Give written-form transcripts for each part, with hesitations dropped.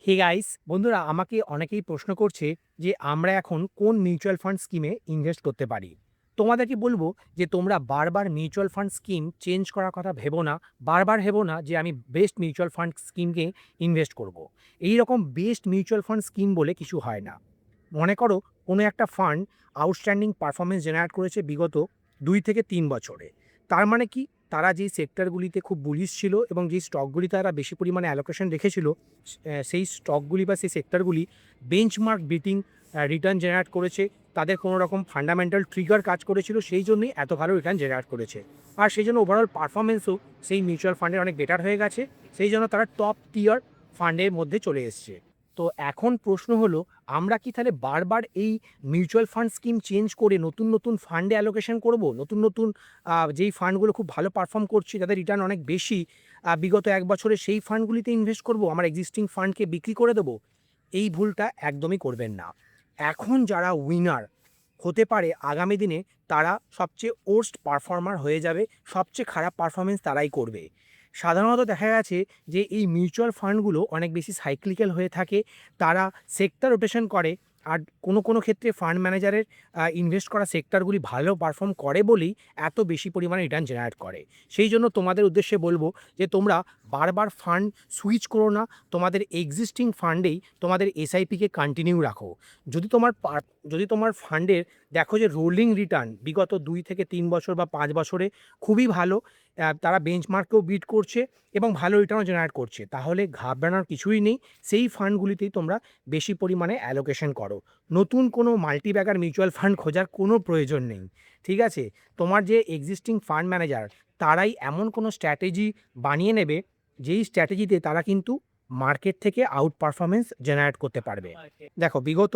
Hey guys, বন্ধুরা আমাকে অনেকেই প্রশ্ন করছে যে আমরা এখন কোন মিউচুয়াল ফান্ড স্কিমে ইনভেস্ট করতে পারি। তোমাদেরকে বলবো যে তোমরা বারবার মিউচুয়াল ফান্ড স্কিম চেঞ্জ করার কথা ভেবো না। বারবার ভেবো না যে আমি বেস্ট মিউচুয়াল ফান্ড স্কিমকে ইনভেস্ট করব। এই রকম বেস্ট মিউচুয়াল ফান্ড স্কিম বলে কিছু হয় না। মনে করো কোনো একটা ফান্ড আউটস্ট্যান্ডিং পারফরমেন্স জেনারেট করেছে বিগত 2 থেকে 3 বছরে। তার মানে কি, তারা যেই সেক্টরগুলিতে খুব বুলিশ ছিল এবং যেই স্টকগুলিতে তারা বেশি পরিমাণে অ্যালোকেশন রেখেছিল, সেই স্টকগুলি বা সেই সেক্টরগুলি বেঞ্চমার্ক বিটিং রিটার্ন জেনারেট করেছে। তাদের কোনো রকম ফান্ডামেন্টাল ট্রিগার কাজ করেছিল, সেই জন্যই এত ভালো রিটার্ন জেনারেট করেছে। আর সেই জন্য ওভারঅল পারফরমেন্সও সেই মিউচুয়াল ফান্ডের অনেক বেটার হয়ে গেছে। সেই জন্য তারা টপ টিয়ার ফান্ডের মধ্যে চলে এসছে। তো এখন প্রশ্ন হলো, আমরা কি তাহলে বারবার এই মিউচুয়াল ফান্ড স্কিম চেঞ্জ করে নতুন নতুন ফান্ডে অ্যালোকেশন করব? নতুন নতুন যেই ফান্ডগুলো খুব ভালো পারফর্ম করছে, যাদের রিটার্ন অনেক বেশি বিগত 1 বছরে, সেই ফান্ডগুলিতে ইনভেস্ট করব? আমার এক্সিস্টিং ফান্ডকে বিক্রি করে দেবো? এই ভুলটা একদমই করবেন না। এখন যারা উইনার হতে পারে আগামী দিনে, তারা সবচেয়ে ওর্স্ট পারফর্মার হয়ে যাবে। সবচেয়ে খারাপ পারফরমেন্স তারাই করবে। সাধারণত দেখা গেছে যে এই মিউচুয়াল ফান্ডগুলো অনেক বেশি সাইক্লিক্যাল হয়ে থাকে। তারা সেক্টর রোটেশন করে। আর কোনো ক্ষেত্রে ফান্ড ম্যানেজারের ইনভেস্ট করা সেক্টরগুলি ভালো পারফর্ম করে বলেই এত বেশি পরিমাণে রিটার্ন জেনারেট করে। সেই জন্য তোমাদের উদ্দেশ্যে বলবো যে তোমরা বারবার ফান্ড সুইচ করো না। তোমাদের এক্সিস্টিং ফান্ডেই তোমাদের এসআইপিকে কন্টিনিউ রাখো। যদি তোমার ফান্ডের দেখো যে রোলিং রিটার্ন বিগত 2 থেকে 3 বছর বা 5 বছরে খুবই ভালো, তারা বেঞ্চমার্ককেও বিট করছে এবং ভালো রিটার্নও জেনারেট করছে, তাহলে ঘাবড়ানোর কিছুই নেই। সেই ফান্ডগুলিতেই তোমরা বেশি পরিমাণে অ্যালোকেশন করো। নতুন কোনো মাল্টিব্যাগার মিউচুয়াল ফান্ড খোঁজার কোনো প্রয়োজন নেই। ঠিক আছে? তোমার যে এক্সিস্টিং ফান্ড ম্যানেজার, তারাই এমন কোনো স্ট্র্যাটেজি বানিয়ে নেবে, যেই স্ট্র্যাটেজিতে তারা কিন্তু মার্কেট থেকে আউট পারফরমেন্স জেনারেট করতে পারবে। দেখো বিগত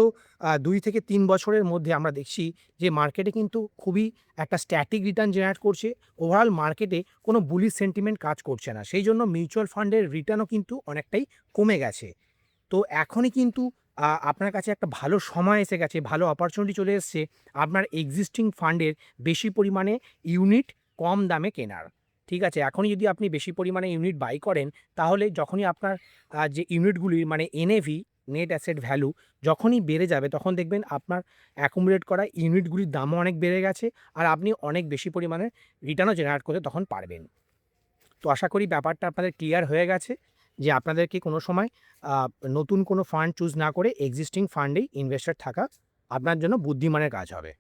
2 থেকে 3 বছরের মধ্যে আমরা দেখছি যে মার্কেটে কিন্তু খুবই একটা স্ট্যাটিক রিটার্ন জেনারেট করছে। ওভারঅল মার্কেটে কোনো বুলিশ সেন্টিমেন্ট কাজ করছে না। সেই জন্য মিউচুয়াল ফান্ডের রিটার্নও কিন্তু অনেকটাই কমে গেছে। তো এখনই কিন্তু আপনার কাছে একটা ভালো সময় এসে গেছে, ভালো অপরচুনিটি চলে এসছে আপনার এক্সিস্টিং ফান্ডের বেশি পরিমাণে ইউনিট কম দামে কেনার। ঠিক আছে? এখনই যদি আপনি বেশি পরিমাণে ইউনিট বাই করেন, তাহলে যখনই আপনার যে ইউনিটগুলি মানে এনএভি, নেট অ্যাসেট ভ্যালু, যখনই বেড়ে যাবে, তখন দেখবেন আপনার অ্যাকুমুলেট করা ইউনিটগুলির দামও অনেক বেড়ে গেছে। আর আপনি অনেক বেশি পরিমাণে রিটার্নও জেনারেট করতে তখন পারবেন। তো আশা করি ব্যাপারটা আপনাদের ক্লিয়ার হয়ে গেছে যে আপনাদেরকে কোনো সময় নতুন কোনো ফান্ড চুজ না করে এক্সিস্টিং ফান্ডেই ইনভেস্টেড থাকা আপনার জন্য বুদ্ধিমানের কাজ হবে।